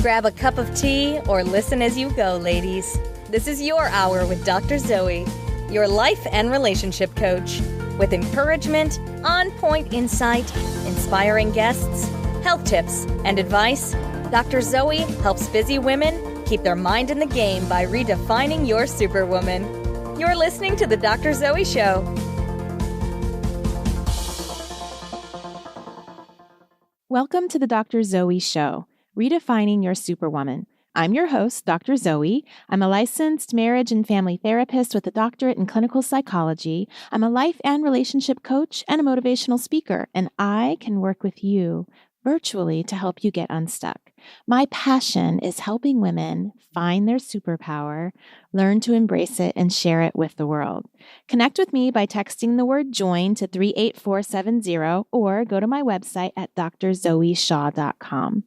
Grab a cup of tea or listen as you go, ladies. This is your hour with Dr. Zoe, your life and relationship coach, with encouragement, on-point insight, inspiring guests, health tips, and advice. Dr. Zoe helps busy women keep their mind in the game by redefining your superwoman. You're listening to The Dr. Zoe Show. Welcome to The Dr. Zoe Show, redefining your superwoman. I'm your host, Dr. Zoe. I'm a licensed marriage and family therapist with a doctorate in clinical psychology. I'm a life and relationship coach and a motivational speaker, and I can work with you virtually to help you get unstuck. My passion is helping women find their superpower, learn to embrace it, and share it with the world. Connect with me by texting the word JOIN to 38470 or go to my website at drzoeshaw.com.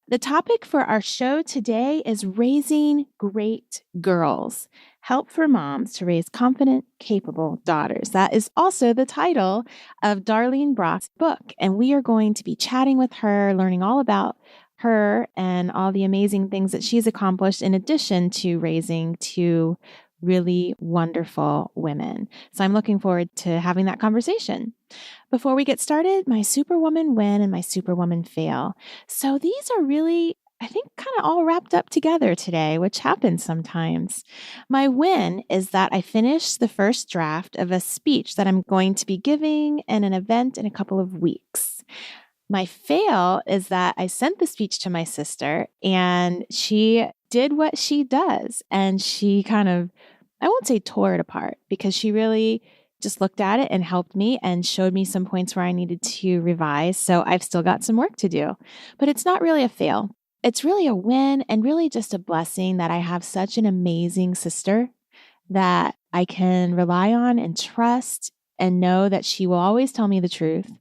The topic for our show today is raising great girls. Help for moms to raise confident, capable daughters. That is also the title of Darlene Brock's book. And we are going to be chatting with her, learning all about her and all the amazing things that she's accomplished in addition to raising two really wonderful women. So I'm looking forward to having that conversation. Before we get started, my superwoman win and my superwoman fail. So these are really, I think, kind of all wrapped up together today, which happens sometimes. My win is that I finished the first draft of a speech that I'm going to be giving in an event in a couple of weeks. My fail is that I sent the speech to my sister and she did what she does. And she kind of, I won't say tore it apart, because she really just looked at it and helped me and showed me some points where I needed to revise. So I've still got some work to do, but it's not really a fail. It's really a win and really just a blessing that I have such an amazing sister that I can rely on and trust and know that she will always tell me the truth.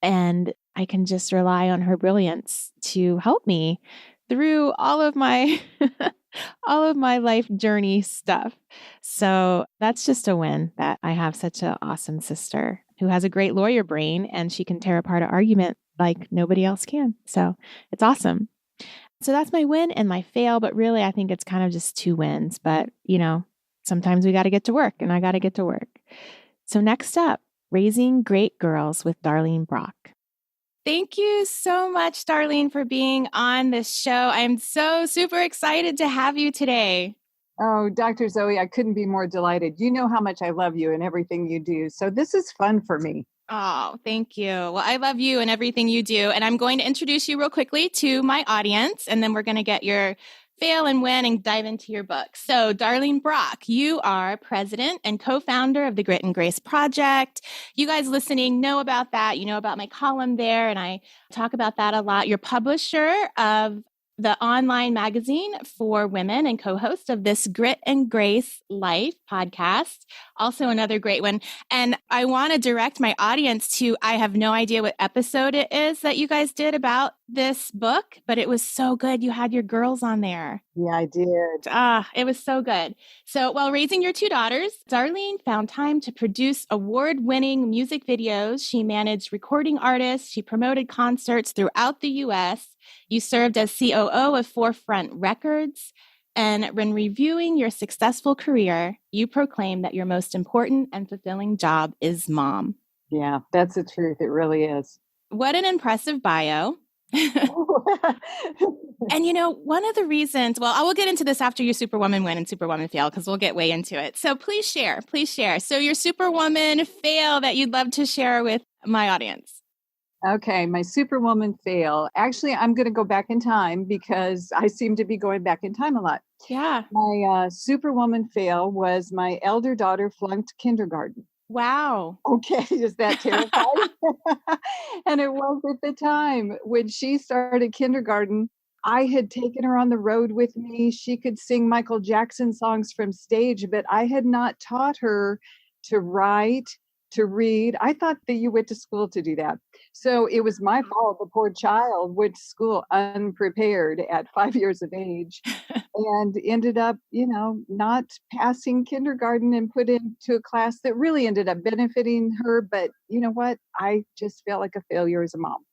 And I can just rely on her brilliance to help me through all of my all of my life journey stuff. So that's just a win that I have such an awesome sister who has a great lawyer brain and she can tear apart an argument like nobody else can. So it's awesome. So that's my win and my fail, but really I think it's kind of just two wins. But, you know, sometimes we got to get to work and I got to get to work. So next up, Raising Great Girls with Darlene Brock. Thank you so much, Darlene, for being on this show. I'm so super excited to have you today. Oh, Dr. Zoe, I couldn't be more delighted. You know how much I love you and everything you do. So this is fun for me. Oh, thank you. Well, I love you and everything you do. And I'm going to introduce you real quickly to my audience, and then we're going to get your fail and win and dive into your book. So Darlene Brock, you are president and co-founder of the Grit and Grace Project. You guys listening know about that. You know about my column there, and I talk about that a lot. You're publisher of the online magazine for women and co-host of this Grit and Grace Life podcast. Also another great one. And I want to direct my audience to, I have no idea what episode it is that you guys did about this book, but it was so good. You had your girls on there. Yeah, I did. It was so good. So while raising your two daughters, Darlene found time to produce award-winning music videos. She managed recording artists. She promoted concerts throughout the U.S. You served as COO of Forefront Records. And when reviewing your successful career, you proclaim that your most important and fulfilling job is mom. Yeah, that's the truth. It really is. What an impressive bio. And you know, one of the reasons, well, I will get into this after your Superwoman win and Superwoman fail, because we'll get way into it. So please share. So your Superwoman fail that you'd love to share with my audience. Okay, my Superwoman fail. Actually, I'm going to go back in time because I seem to be going back in time a lot. Yeah. My Superwoman fail was my elder daughter flunked kindergarten. Wow. Okay, is that terrifying? And it was at the time when she started kindergarten. I had taken her on the road with me. She could sing Michael Jackson songs from stage, but I had not taught her to write, to read. I thought that you went to school to do that. So it was my fault. The poor child went to school unprepared at 5 years of age and ended up, not passing kindergarten and put into a class that really ended up benefiting her. But you know what? I just felt like a failure as a mom.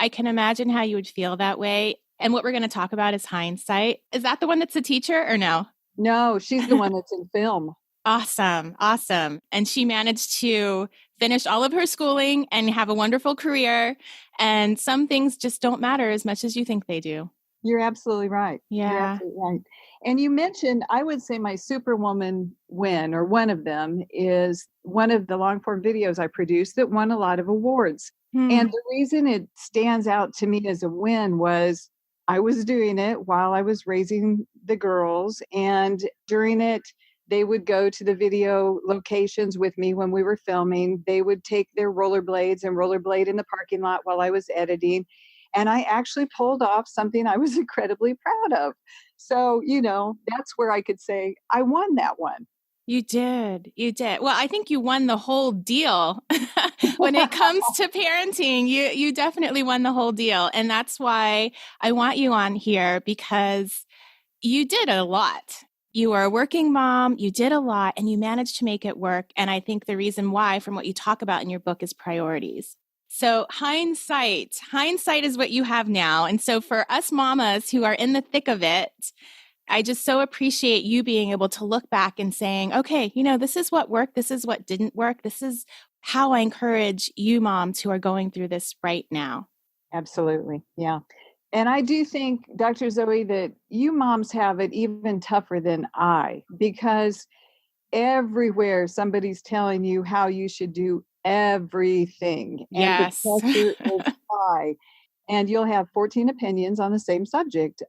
I can imagine how you would feel that way. And what we're going to talk about is hindsight. Is that the one that's a teacher or no? No, she's the one that's in film. Awesome. Awesome. And she managed to finish all of her schooling and have a wonderful career. And some things just don't matter as much as you think they do. You're absolutely right. Yeah. You're absolutely right. And you mentioned, I would say my Superwoman win, or one of them, is one of the long form videos I produced that won a lot of awards. And the reason it stands out to me as a win was I was doing it while I was raising the girls. And during it, they would go to the video locations with me when we were filming. They would take their rollerblades and rollerblade in the parking lot while I was editing. And I actually pulled off something I was incredibly proud of. So, that's where I could say I won that one. You did. You did. Well, I think you won the whole deal. When it comes to parenting, you definitely won the whole deal. And that's why I want you on here, because you did a lot. You were a working mom, you did a lot, and you managed to make it work. And I think the reason why, from what you talk about in your book, is priorities. So hindsight is what you have now. And so for us mamas who are in the thick of it, I just so appreciate you being able to look back and saying, okay, this is what worked. This is what didn't work. This is how I encourage you moms who are going through this right now. Absolutely. Yeah. And I do think, Dr. Zoe, that you moms have it even tougher than I, because everywhere somebody's telling you how you should do everything. Yes. And the pressure is high. And you'll have 14 opinions on the same subject.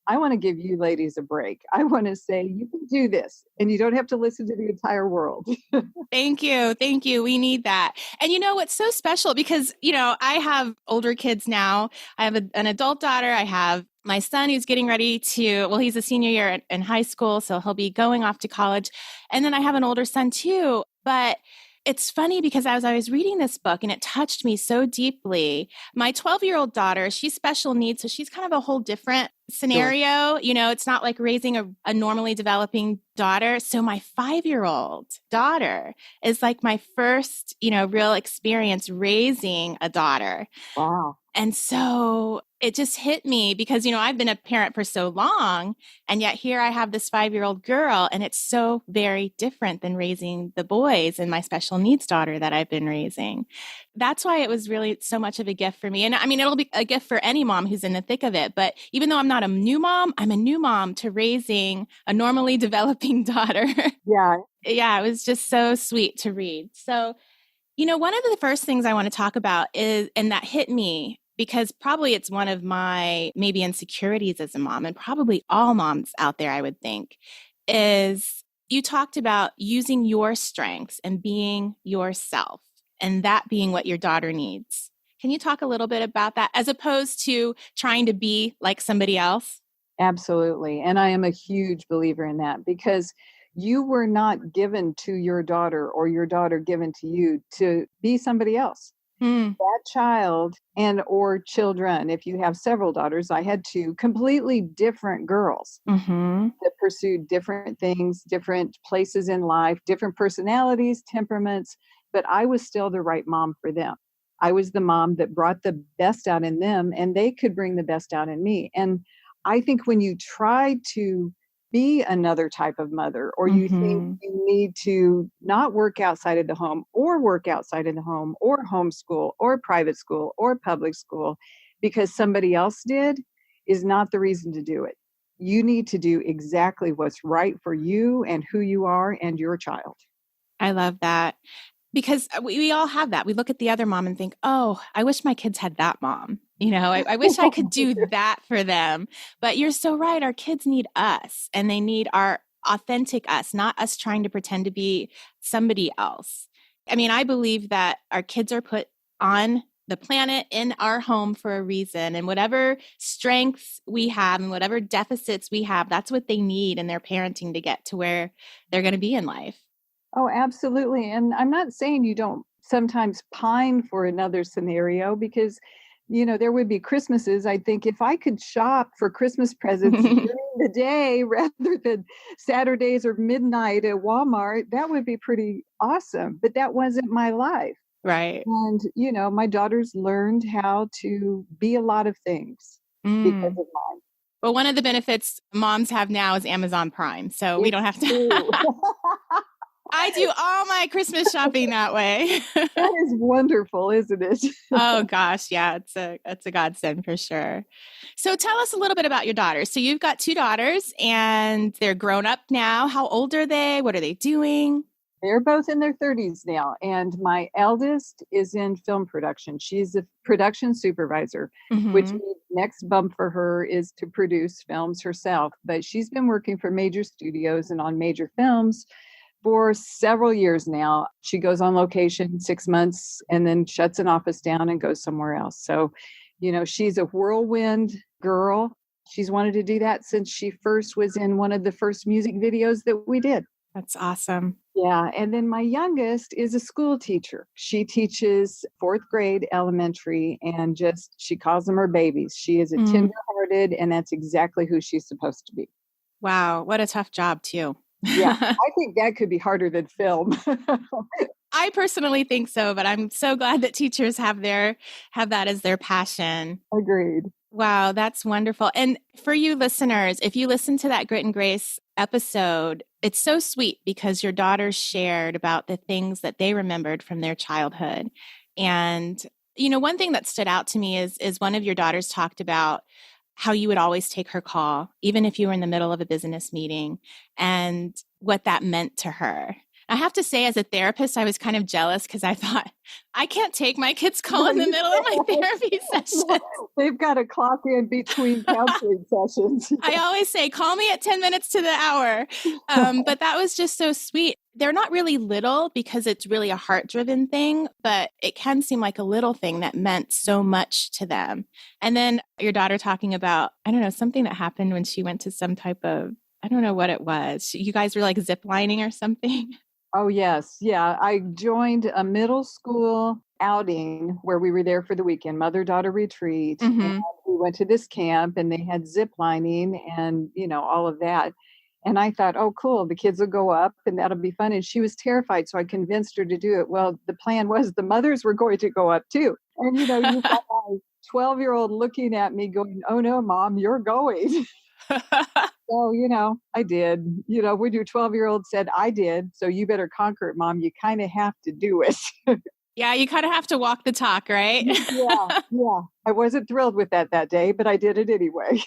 I want to give you ladies a break. I want to say you can do this and you don't have to listen to the entire world. Thank you. Thank you. We need that. And what's so special, because, I have older kids now. I have an adult daughter. I have my son who's getting ready to, he's a senior year in high school, so he'll be going off to college. And then I have an older son too. But it's funny because as I was reading this book and it touched me so deeply, my 12-year-old daughter, she's special needs. So she's kind of a whole different scenario. Sure. It's not like raising a normally developing daughter. So my 5-year-old daughter is like my first, real experience raising a daughter. Wow. And so it just hit me because, I've been a parent for so long, and yet here I have this 5-year-old girl, and it's so very different than raising the boys and my special needs daughter that I've been raising. That's why it was really so much of a gift for me. And I mean, it'll be a gift for any mom who's in the thick of it. But even though I'm not a new mom, I'm a new mom to raising a normally developing daughter. Yeah. Yeah, it was just so sweet to read. So, one of the first things I want to talk about is, and that hit me, because probably it's one of my maybe insecurities as a mom, and probably all moms out there, I would think, is you talked about using your strengths and being yourself, and that being what your daughter needs. Can you talk a little bit about that, as opposed to trying to be like somebody else? Absolutely. And I am a huge believer in that, because you were not given to your daughter or your daughter given to you to be somebody else. That child or children, if you have several daughters, I had 2 completely different girls that pursued different things, different places in life, different personalities, temperaments, but I was still the right mom for them. I was the mom that brought the best out in them, and they could bring the best out in me. And I think when you try to be another type of mother, or you think you need to not work outside of the home, or work outside of the home, or homeschool, or private school, or public school, because somebody else did, is not the reason to do it. You need to do exactly what's right for you and who you are and your child. I love that. Because we all have that. We look at the other mom and think, oh, I wish my kids had that mom. I wish I could do that for them. But you're so right. Our kids need us, and they need our authentic us, not us trying to pretend to be somebody else. I mean, I believe that our kids are put on the planet in our home for a reason, and whatever strengths we have and whatever deficits we have, that's what they need in their parenting to get to where they're going to be in life. Oh, absolutely. And I'm not saying you don't sometimes pine for another scenario, because, there would be Christmases. I think if I could shop for Christmas presents during the day rather than Saturdays or midnight at Walmart, that would be pretty awesome. But that wasn't my life. Right. And, my daughters learned how to be a lot of things. because of mine. Well, one of the benefits moms have now is Amazon Prime, so we don't have to. I do all my Christmas shopping that way. That is wonderful, isn't it? Oh gosh, yeah, it's a godsend for sure. So tell us a little bit about your daughters. So you've got 2 daughters and they're grown up now. How old are they? What are they doing? They're both in their 30s now. And my eldest is in film production. She's a production supervisor, which means next bump for her is to produce films herself. But she's been working for major studios and on major films for several years now. She goes on location 6 months and then shuts an office down and goes somewhere else. So, she's a whirlwind girl. She's wanted to do that since she first was in one of the first music videos that we did. That's awesome. Yeah. And then my youngest is a school teacher. She teaches 4th grade elementary and she calls them her babies. She is a tenderhearted, and that's exactly who she's supposed to be. Wow. What a tough job too. Yeah. I think that could be harder than film. I personally think so, but I'm so glad that teachers have that as their passion. Agreed. Wow, that's wonderful. And for you listeners, if you listen to that Grit and Grace episode, it's so sweet because your daughters shared about the things that they remembered from their childhood. And, one thing that stood out to me is one of your daughters talked about how you would always take her call, even if you were in the middle of a business meeting, and what that meant to her. I have to say, as a therapist, I was kind of jealous because I thought, I can't take my kids' call in the middle of my therapy session. They've got to clock in between counseling sessions. I always say, call me at 10 minutes to the hour. But that was just so sweet. They're not really little because it's really a heart-driven thing, but it can seem like a little thing that meant so much to them. And then your daughter talking about, I don't know, something that happened when she went to some type of, I don't know what it was. You guys were like ziplining or something. Oh, yes. Yeah. I joined a middle school outing where we were there for the weekend, mother-daughter retreat. And we went to this camp and they had zip lining and, all of that. And I thought, oh, cool, the kids will go up and that'll be fun. And she was terrified. So I convinced her to do it. Well, the plan was the mothers were going to go up too. And, you got my 12-year-old looking at me going, oh, no, Mom, you're going. So, I did. When your 12-year-old said, I did, so you better conquer it, Mom. You kind of have to do it. Yeah, you kind of have to walk the talk, right? Yeah. I wasn't thrilled with that day, but I did it anyway.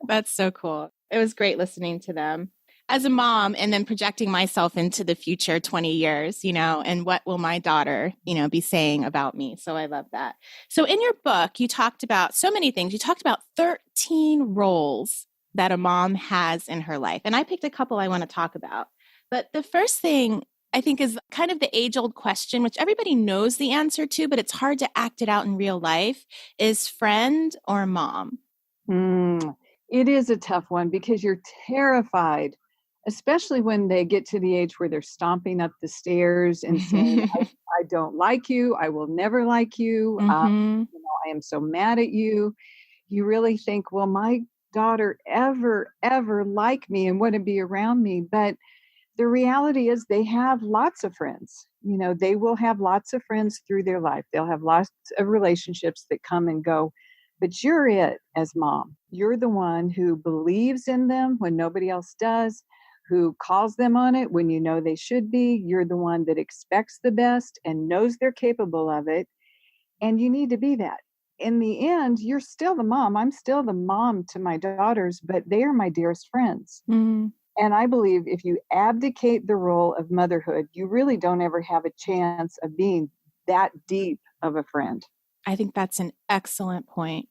That's so cool. It was great listening to them. As a mom, and then projecting myself into the future 20 years, and what will my daughter, be saying about me? So I love that. So in your book, you talked about so many things. You talked about 13 roles that a mom has in her life. And I picked a couple I want to talk about. But the first thing I think is kind of the age-old question, which everybody knows the answer to, but it's hard to act it out in real life, is friend or mom? It is a tough one because you're terrified, especially when they get to the age where they're stomping up the stairs and saying, I don't like you. I will never like you. I am so mad at you. You really think, will my daughter ever like me and want to be around me? But the reality is they have lots of friends. They will have lots of friends through their life. They'll have lots of relationships that come and go. But you're it as mom. You're the one who believes in them when nobody else does, who calls them on it when you know they should be. You're the one that expects the best and knows they're capable of it. And you need to be that. In the end, you're still the mom. I'm still the mom to my daughters, but they are my dearest friends. And I believe if you abdicate the role of motherhood, you really don't ever have a chance of being that deep of a friend. I think that's an excellent point,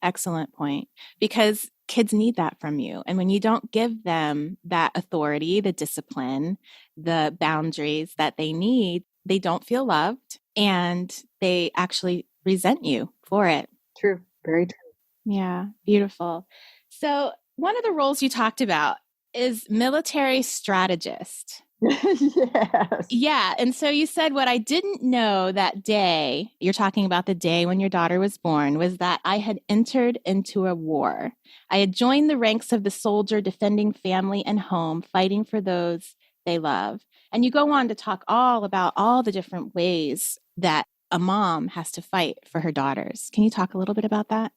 because kids need that from you. And when you don't give them that authority, the discipline, the boundaries that they need, they don't feel loved and they actually resent you for it. True. Very true. Yeah. Beautiful. So one of the roles you talked about is military strategist. Yes. Yeah. And so you said, what I didn't know that day, you're talking about the day when your daughter was born, was that I had entered into a war. I had joined the ranks of the soldier defending family and home, fighting for those they love. And you go on to talk all about all the different ways that a mom has to fight for her daughters. Can you talk a little bit about that?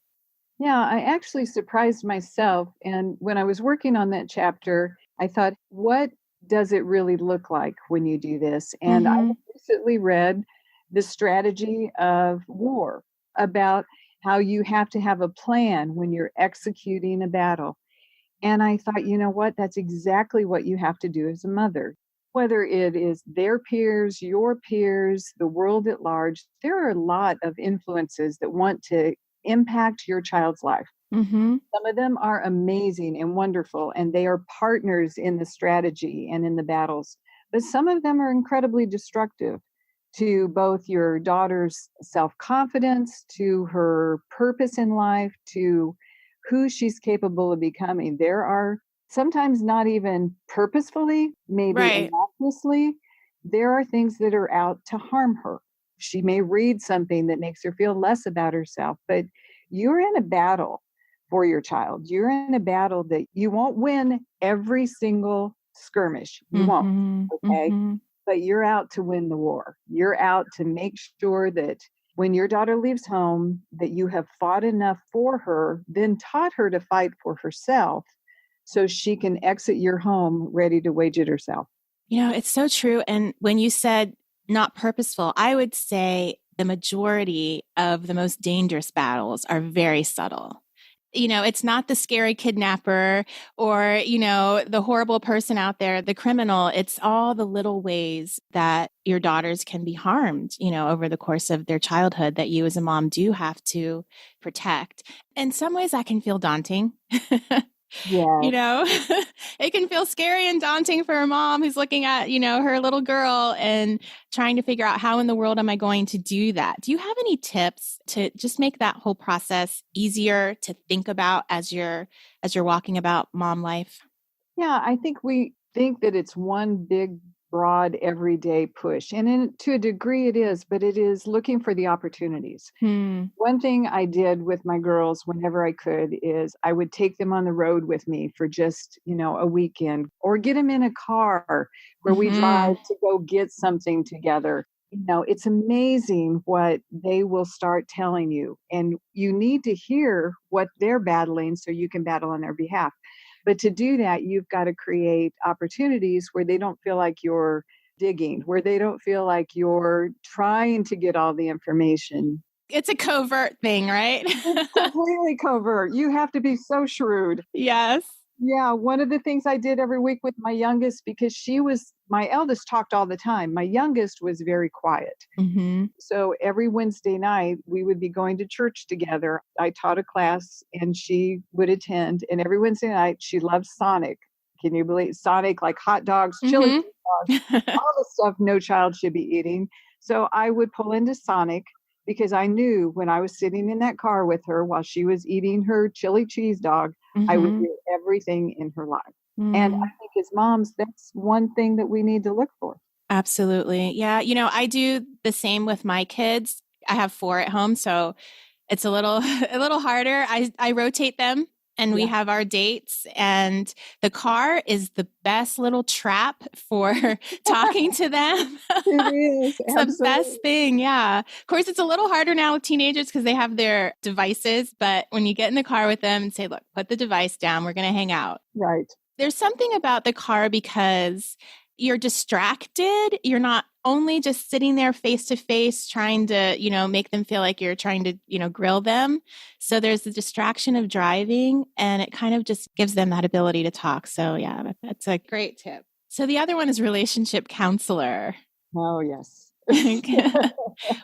Yeah, I actually surprised myself. And when I was working on that chapter, I thought, what does it really look like when you do this? And I Mm-hmm. recently read The Strategy of War, about how you have to have a plan when you're executing a battle. And I thought, you know what? That's exactly what you have to do as a mother. Whether it is their peers, your peers, the world at large, there are a lot of influences that want to impact your child's life. Mm-hmm. Some of them are amazing and wonderful, and they are partners in the strategy and in the battles. But some of them are incredibly destructive to both your daughter's self confidence, to her purpose in life, to who she's capable of becoming. There are sometimes not even purposefully, maybe Right. innocuously, there are things that are out to harm her. She may read something that makes her feel less about herself, but you're in a battle for your child. You're in a battle that you won't win every single skirmish. You won't. Mm-hmm. Okay. Mm-hmm. But you're out to win the war. You're out to make sure that when your daughter leaves home, that you have fought enough for her, then taught her to fight for herself so she can exit your home ready to wage it herself. It's so true. And when you said not purposeful, I would say the majority of the most dangerous battles are very subtle. It's not the scary kidnapper or, the horrible person out there, the criminal. It's all the little ways that your daughters can be harmed, over the course of their childhood that you as a mom do have to protect. In some ways, that can feel daunting. Yes. It can feel scary and daunting for a mom who's looking at, her little girl and trying to figure out how in the world am I going to do that? Do you have any tips to just make that whole process easier to think about as you're walking about mom life? Yeah, I think we think that it's one big, broad, everyday push. And to a degree it is, but it is looking for the opportunities. Hmm. One thing I did with my girls whenever I could is I would take them on the road with me for just, a weekend, or get them in a car where we Mm-hmm. drive to go get something together. It's amazing what they will start telling you, and you need to hear what they're battling so you can battle on their behalf. But to do that, you've got to create opportunities where they don't feel like you're digging, where they don't feel like you're trying to get all the information. It's a covert thing, right? It's completely covert. You have to be so shrewd. Yes. Yeah, one of the things I did every week with my youngest, because my eldest talked all the time. My youngest was very quiet. Mm-hmm. So every Wednesday night, we would be going to church together. I taught a class and she would attend. And every Wednesday night, she loves Sonic. Can you believe Sonic, like hot dogs, chili Mm-hmm. dogs, all the stuff no child should be eating? So I would pull into Sonic because I knew when I was sitting in that car with her while she was eating her chili cheese dog, I would Mm-hmm. hear everything in her life. And Mm-hmm. I think as moms, that's one thing that we need to look for. Absolutely. Yeah. I do the same with my kids. I have 4 at home, so it's a little a little harder. I rotate them and we Yeah. have our dates, and the car is the best little trap for talking to them. It is. It's the Absolutely. best thing. Yeah. Of course, it's a little harder now with teenagers because they have their devices, but when you get in the car with them and say, "Look, put the device down. We're going to hang out." Right. There's something about the car because you're distracted. You're not only just sitting there face to face trying to, make them feel like you're trying to, grill them. So there's the distraction of driving, and it kind of just gives them that ability to talk. So yeah, that's a great tip. So the other one is relationship counselor. Oh, yes.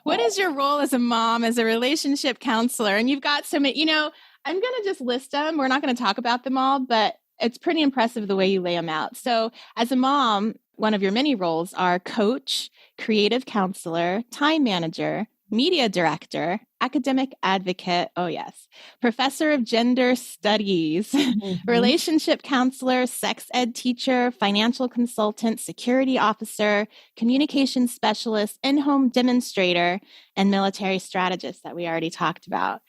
What is your role as a mom, as a relationship counselor? And you've got so many, I'm going to just list them. We're not going to talk about them all, but it's pretty impressive the way you lay them out. So as a mom, one of your many roles are coach, creative counselor, time manager, media director, academic advocate. Oh, yes. Professor of gender studies, Mhm. relationship counselor, sex ed teacher, financial consultant, security officer, communication specialist, in-home demonstrator, and military strategist that we already talked about.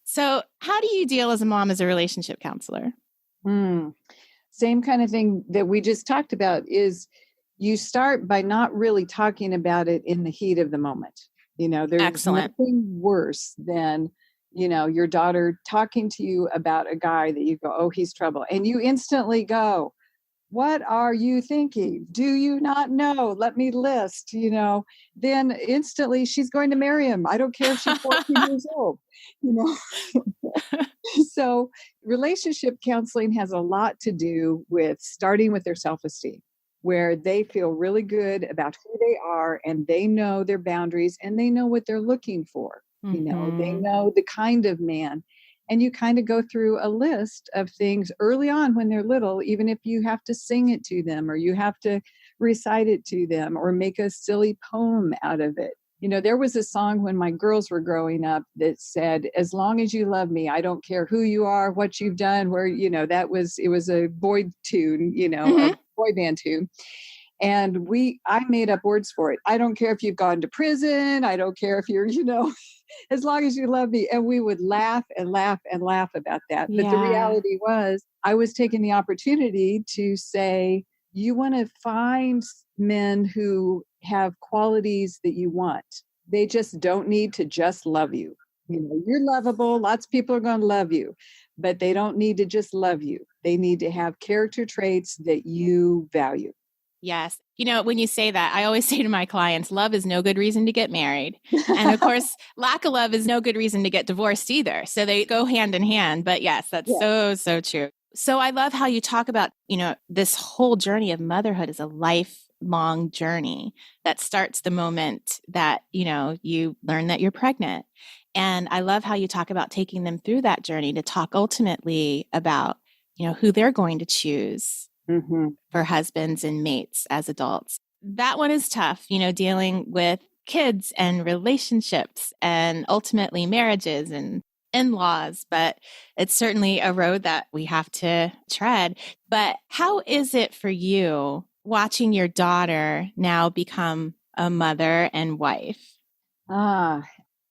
So how do you deal as a mom as a relationship counselor? Same kind of thing that we just talked about is you start by not really talking about it in the heat of the moment. There's Excellent. nothing worse than your daughter talking to you about a guy that you go, oh, he's trouble. And you instantly go, what are you thinking? Do you not know? Let me list, then instantly she's going to marry him. I don't care if she's 14 years old, you know. So relationship counseling has a lot to do with starting with their self-esteem, where they feel really good about who they are and they know their boundaries and they know what they're looking for. They know the kind of man. And you kind of go through a list of things early on when they're little, even if you have to sing it to them or you have to recite it to them or make a silly poem out of it. There was a song when my girls were growing up that said, as long as you love me, I don't care who you are, what you've done, where, it was a boy tune, a boy band tune. And I made up words for it. I don't care if you've gone to prison. I don't care if you're, as long as you love me. And we would laugh and laugh and laugh about that. But the reality was I was taking the opportunity to say, you want to find men who have qualities that you want. They just don't need to just love you. You're lovable. Lots of people are going to love you, but they don't need to just love you. They need to have character traits that you value. Yes. When you say that, I always say to my clients, love is no good reason to get married. And of course, lack of love is no good reason to get divorced either. So they go hand in hand. But yes, that's so true. So I love how you talk about, this whole journey of motherhood is a lifelong journey that starts the moment that, you learn that you're pregnant. And I love how you talk about taking them through that journey to talk ultimately about, who they're going to choose. For husbands and mates as adults. That one is tough, dealing with kids and relationships and ultimately marriages and in-laws, but it's certainly a road that we have to tread. But how is it for you watching your daughter now become a mother and wife? I'm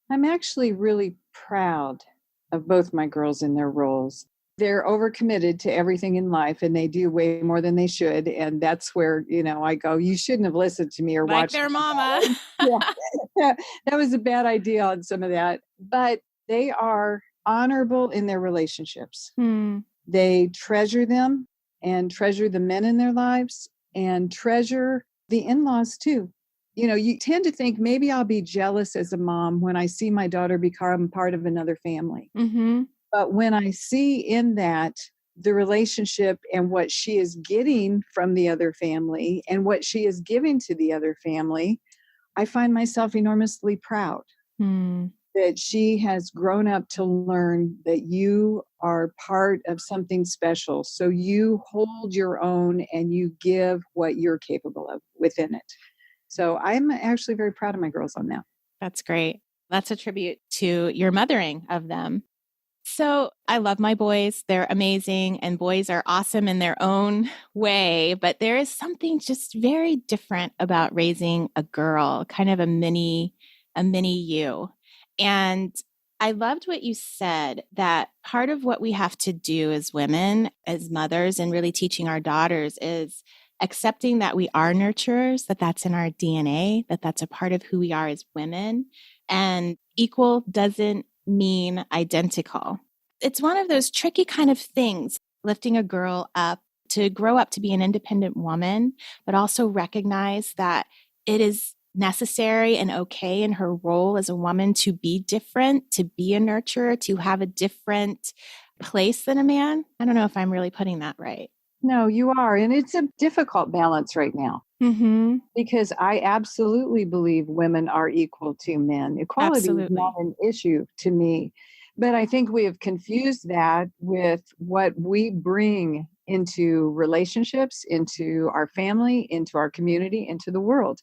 actually really proud of both my girls in their roles. They're overcommitted to everything in life and they do way more than they should. And that's where, I go, you shouldn't have listened to me or like watched their mama. That was a bad idea on some of that. But they are honorable in their relationships. They treasure them and treasure the men in their lives and treasure the in-laws too. You tend to think maybe I'll be jealous as a mom when I see my daughter become part of another family. But when I see in that the relationship and what she is getting from the other family and what she is giving to the other family, I find myself enormously proud that she has grown up to learn that you are part of something special. So you hold your own and you give what you're capable of within it. So I'm actually very proud of my girls on that. That's great. That's a tribute to your mothering of them. So I love my boys. They're amazing and boys are awesome in their own way, but there is something just very different about raising a girl, kind of a mini you. And I loved what you said, that part of what we have to do as women, as mothers, and really teaching our daughters is accepting that we are nurturers, that that's in our DNA, that that's a part of who we are as women. And equal doesn't mean identical. It's one of those tricky kind of things, lifting a girl up to grow up to be an independent woman, but also recognize that it is necessary and okay in her role as a woman to be different, to be a nurturer, to have a different place than a man. I don't know if I'm really putting that right. No, you are. And it's a difficult balance right now. Because I absolutely believe women are equal to men. Equality is not an issue to me. But I think we have confused that with what we bring into relationships, into our family, into our community, into the world.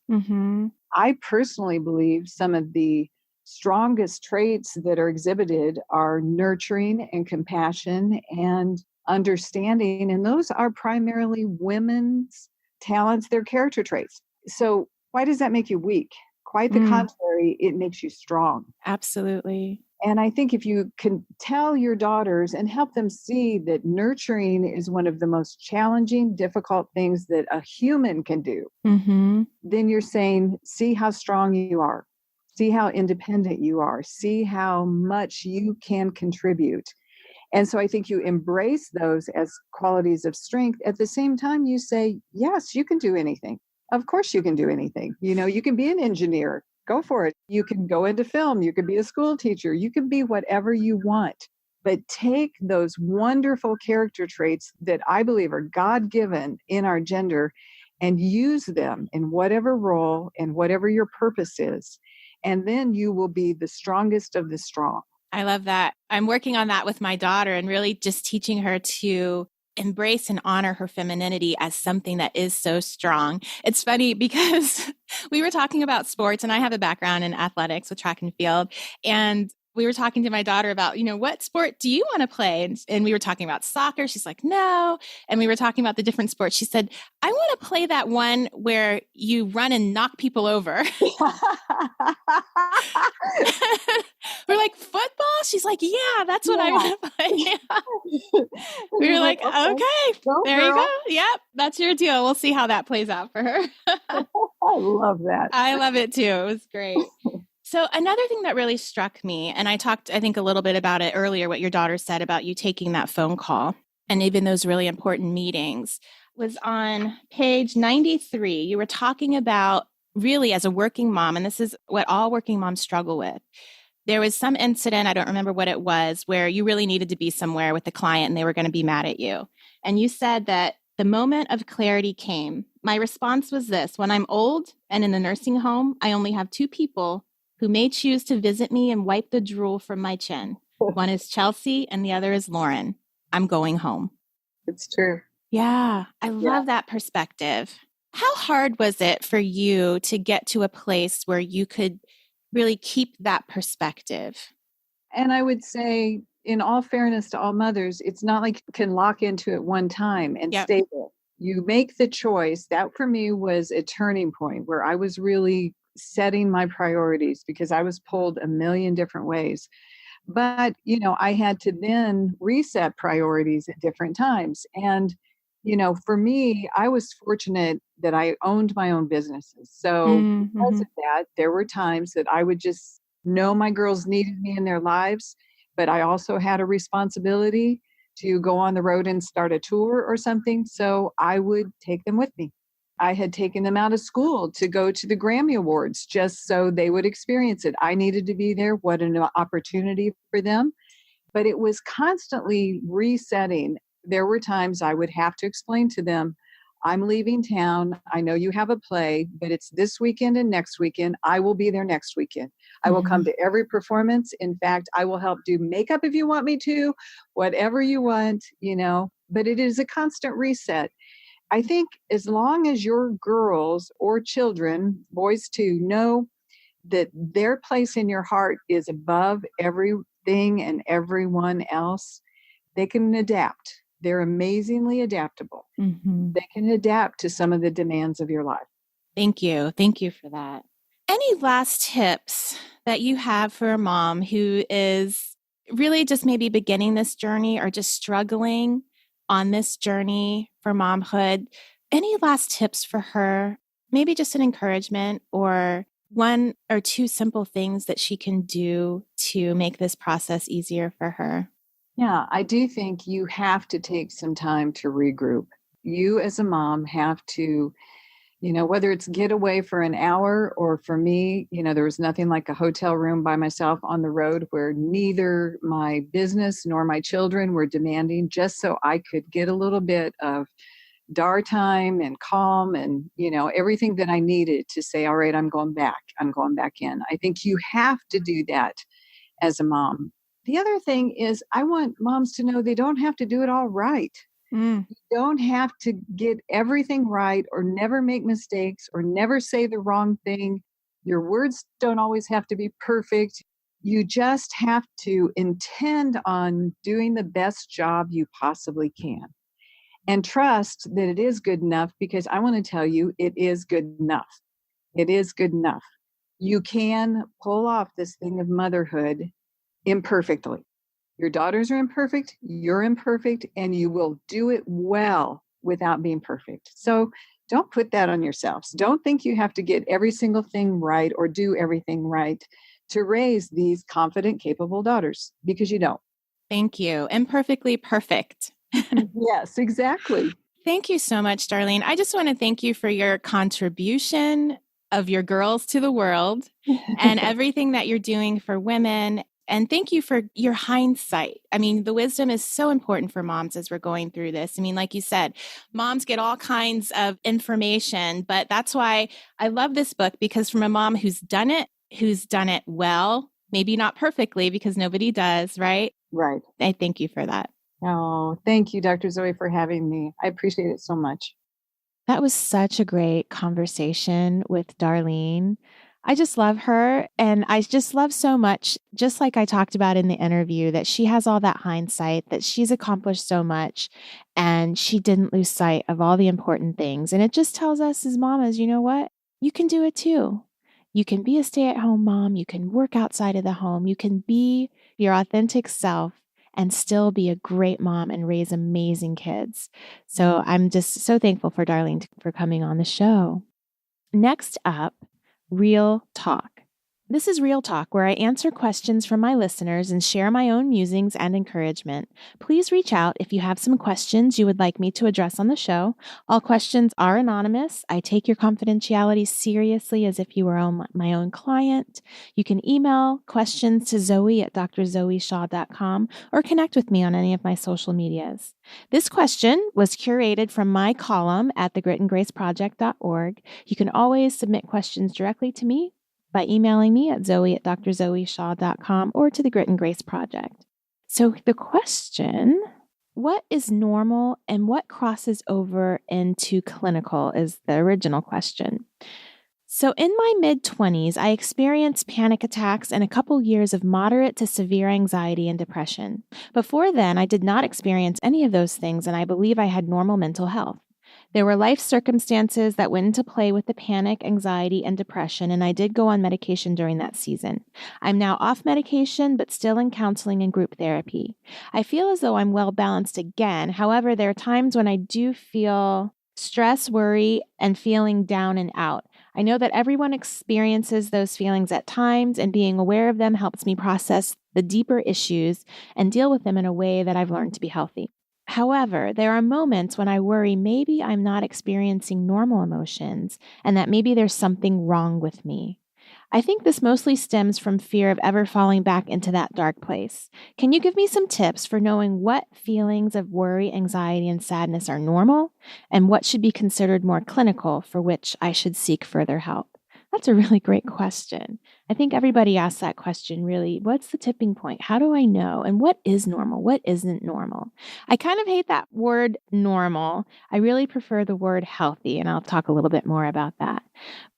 I personally believe some of the strongest traits that are exhibited are nurturing and compassion and understanding. And those are primarily women's talents, their character traits. So why does that make you weak? Quite the contrary, it makes you strong. Absolutely. And I think if you can tell your daughters and help them see that nurturing is one of the most challenging, difficult things that a human can do, then you're saying, see how strong you are. See how independent you are. See how much you can contribute. And so I think you embrace those as qualities of strength. At the same time, you say, yes, you can do anything. Of course, you can do anything. You can be an engineer. Go for it. You can go into film. You can be a school teacher. You can be whatever you want. But take those wonderful character traits that I believe are God given in our gender and use them in whatever role and whatever your purpose is. And then you will be the strongest of the strong. I love that. I'm working on that with my daughter and really just teaching her to embrace and honor her femininity as something that is so strong. It's funny because we were talking about sports and I have a background in athletics with track and field. And we were talking to my daughter about, what sport do you want to play? And we were talking about soccer. She's like, no. And we were talking about the different sports. She said, I want to play that one where you run and knock people over. We're like, football? She's like, yeah, that's what I want to play. We were like, okay, there you go. Yep, that's your deal. We'll see how that plays out for her. I love that. I love it too. It was great. So another thing that really struck me, and I talked, I think, a little bit about it earlier, what your daughter said about you taking that phone call and even those really important meetings, was on page 93. You were talking about really as a working mom, and this is what all working moms struggle with. There was some incident, I don't remember what it was, where you really needed to be somewhere with the client and they were going to be mad at you. And you said that the moment of clarity came. My response was this: when I'm old and in the nursing home, I only have two people who may choose to visit me and wipe the drool from my chin. One is Chelsea and the other is Lauren. I'm going home. It's true. Yeah, I love that perspective. How hard was it for you to get to a place where you could really keep that perspective? And I would say, in all fairness to all mothers, it's not like you can lock into it one time and stay there. You make the choice. That for me was a turning point where I was really setting my priorities because I was pulled a million different ways. But, I had to then reset priorities at different times. And, for me, I was fortunate that I owned my own businesses. So because of that, there were times that I would just know my girls needed me in their lives, but I also had a responsibility to go on the road and start a tour or something. So I would take them with me. I had taken them out of school to go to the Grammy Awards just so they would experience it. I needed to be there. What an opportunity for them. But it was constantly resetting. There were times I would have to explain to them, I'm leaving town. I know you have a play, but it's this weekend and next weekend. I will be there next weekend. I will come to every performance. In fact, I will help do makeup if you want me to, whatever you want, but it is a constant reset. I think as long as your girls or children, boys too, know that their place in your heart is above everything and everyone else, they can adapt. They're amazingly adaptable. They can adapt to some of the demands of your life. Thank you. Thank you for that. Any last tips that you have for a mom who is really just maybe beginning this journey or just struggling on this journey for momhood? Any last tips for her? Maybe just an encouragement or one or two simple things that she can do to make this process easier for her. Yeah, I do think you have to take some time to regroup. You as a mom have to, whether it's get away for an hour or for me, there was nothing like a hotel room by myself on the road where neither my business nor my children were demanding, just so I could get a little bit of dar time and calm and, everything that I needed to say, all right, I'm going back in. I think you have to do that as a mom. The other thing is I want moms to know they don't have to do it all right. You don't have to get everything right or never make mistakes or never say the wrong thing. Your words don't always have to be perfect. You just have to intend on doing the best job you possibly can and trust that it is good enough, because I want to tell you, it is good enough. It is good enough. You can pull off this thing of motherhood imperfectly. Your daughters are imperfect, you're imperfect, and you will do it well without being perfect. So Don't put that on yourselves. Don't think you have to get every single thing right or do everything right to raise these confident, capable daughters, because you don't. Thank you. Imperfectly perfect. Yes, exactly. Thank you so much, Darlene. I just want to thank you for your contribution of your girls to the world and everything that you're doing for women. And thank you for your hindsight. I mean, the wisdom is so important for moms as we're going through this. I mean, like you said, moms get all kinds of information, but that's why I love this book, because from a mom who's done it well, maybe not perfectly because nobody does, right? Right. I thank you for that. Oh, thank you, Dr. Zoe, for having me. I appreciate it so much. That was such a great conversation with Darlene. I just love her. And I just love so much, just like I talked about in the interview, that she has all that hindsight, that she's accomplished so much, and she didn't lose sight of all the important things. And it just tells us as mamas, you know what? You can do it too. You can be a stay-at-home mom. You can work outside of the home. You can be your authentic self and still be a great mom and raise amazing kids. So I'm just so thankful for Darlene for coming on the show. Next up, Real Talk. This is Real Talk, where I answer questions from my listeners and share my own musings and encouragement. Please reach out if you have some questions you would like me to address on the show. All questions are anonymous. I take your confidentiality seriously as if you were my own client. You can email questions to zoe@drzoeshaw.com or connect with me on any of my social medias. This question was curated from my column at thegritandgraceproject.org. You can always submit questions directly to me by emailing me at zoe@drzoeshaw.com or to the Grit and Grace Project. So the question, what is normal and what crosses over into clinical, is the original question. So in my mid-20s, I experienced panic attacks and a couple years of moderate to severe anxiety and depression. Before then, I did not experience any of those things, and I believe I had normal mental health. There were life circumstances that went into play with the panic, anxiety, and depression, and I did go on medication during that season. I'm now off medication, but still in counseling and group therapy. I feel as though I'm well balanced again. However, there are times when I do feel stress, worry, and feeling down and out. I know that everyone experiences those feelings at times, and being aware of them helps me process the deeper issues and deal with them in a way that I've learned to be healthy. However, there are moments when I worry maybe I'm not experiencing normal emotions and that maybe there's something wrong with me. I think this mostly stems from fear of ever falling back into that dark place. Can you give me some tips for knowing what feelings of worry, anxiety, and sadness are normal and what should be considered more clinical, for which I should seek further help? That's a really great question. I think everybody asks that question, really. What's the tipping point? How do I know? And what is normal? What isn't normal? I kind of hate that word normal. I really prefer the word healthy, and I'll talk a little bit more about that.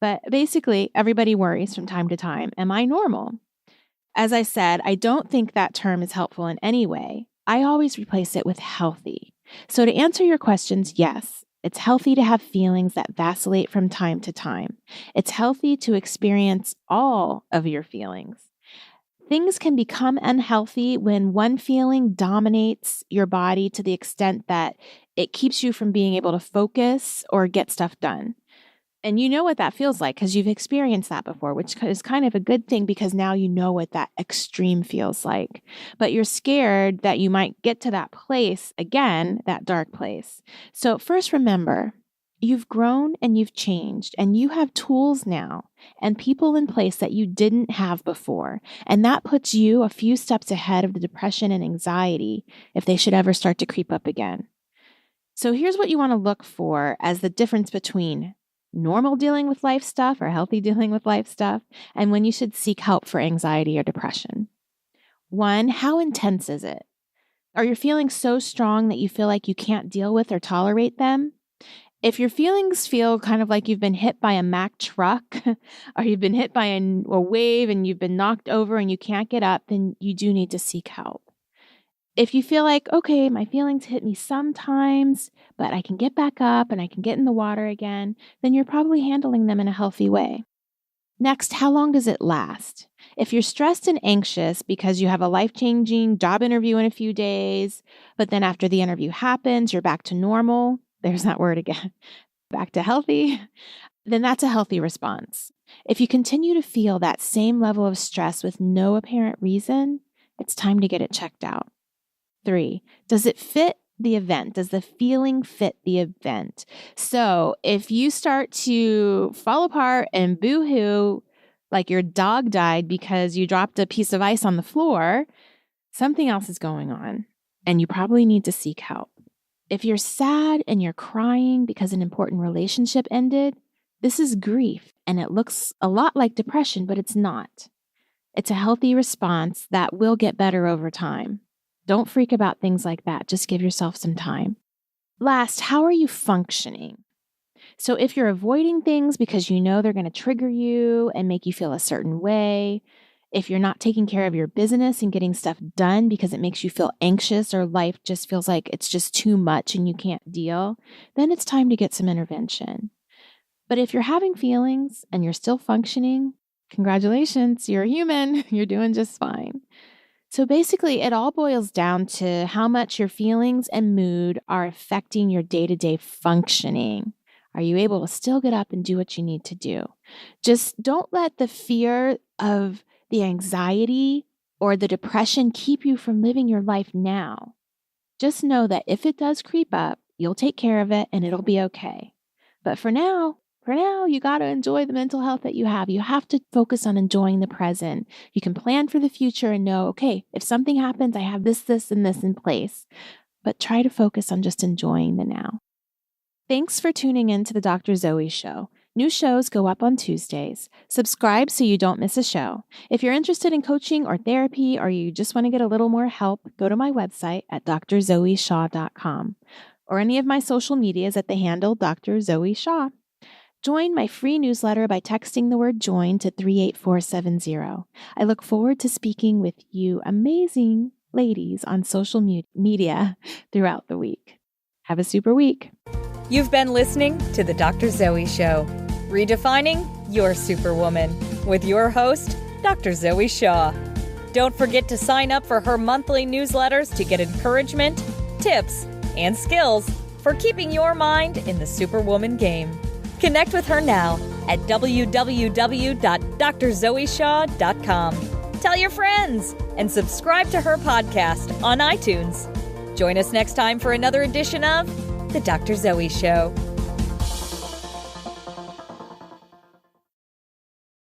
But basically, everybody worries from time to time. Am I normal? As I said, I don't think that term is helpful in any way. I always replace it with healthy. So to answer your questions, yes. It's healthy to have feelings that vacillate from time to time. It's healthy to experience all of your feelings. Things can become unhealthy when one feeling dominates your body to the extent that it keeps you from being able to focus or get stuff done. And you know what that feels like because you've experienced that before, which is kind of a good thing because now you know what that extreme feels like. But you're scared that you might get to that place again, that dark place. So first remember, you've grown and you've changed and you have tools now and people in place that you didn't have before. And that puts you a few steps ahead of the depression and anxiety if they should ever start to creep up again. So here's what you want to look for as the difference between normal dealing with life stuff or healthy dealing with life stuff, and when you should seek help for anxiety or depression. 1, how intense is it? Are your feelings so strong that you feel like you can't deal with or tolerate them? If your feelings feel kind of like you've been hit by a Mack truck or you've been hit by a wave and you've been knocked over and you can't get up, then you do need to seek help. If you feel like, okay, my feelings hit me sometimes, but I can get back up and I can get in the water again, then you're probably handling them in a healthy way. Next, how long does it last? If you're stressed and anxious because you have a life-changing job interview in a few days, but then after the interview happens, you're back to normal, there's that word again, back to healthy, then that's a healthy response. If you continue to feel that same level of stress with no apparent reason, it's time to get it checked out. 3, does it fit the event? Does the feeling fit the event? So if you start to fall apart and boo-hoo like your dog died because you dropped a piece of ice on the floor, something else is going on, and you probably need to seek help. If you're sad and you're crying because an important relationship ended, this is grief, and it looks a lot like depression, but it's not. It's a healthy response that will get better over time. Don't freak about things like that. Just give yourself some time. Last, how are you functioning? So if you're avoiding things because you know they're going to trigger you and make you feel a certain way, if you're not taking care of your business and getting stuff done because it makes you feel anxious or life just feels like it's just too much and you can't deal, then it's time to get some intervention. But if you're having feelings and you're still functioning, congratulations, you're a human, you're doing just fine. So basically, it all boils down to how much your feelings and mood are affecting your day-to-day functioning. Are you able to still get up and do what you need to do? Just don't let the fear of the anxiety or the depression keep you from living your life now. Just know that if it does creep up, you'll take care of it and it'll be okay. But for now, you got to enjoy the mental health that you have. You have to focus on enjoying the present. You can plan for the future and know, okay, if something happens, I have this, and this in place. But try to focus on just enjoying the now. Thanks for tuning in to the Dr. Zoe Show. New shows go up on Tuesdays. Subscribe so you don't miss a show. If you're interested in coaching or therapy, or you just want to get a little more help, go to my website at drzoeshaw.com or any of my social medias at the handle Dr. Zoe Shaw. Join my free newsletter by texting the word join to 38470. I look forward to speaking with you amazing ladies on social media throughout the week. Have a super week. You've been listening to The Dr. Zoe Show, redefining your superwoman, with your host, Dr. Zoe Shaw. Don't forget to sign up for her monthly newsletters to get encouragement, tips, and skills for keeping your mind in the superwoman game. Connect with her now at www.drzoeshaw.com. Tell your friends and subscribe to her podcast on iTunes. Join us next time for another edition of The Dr. Zoe Show.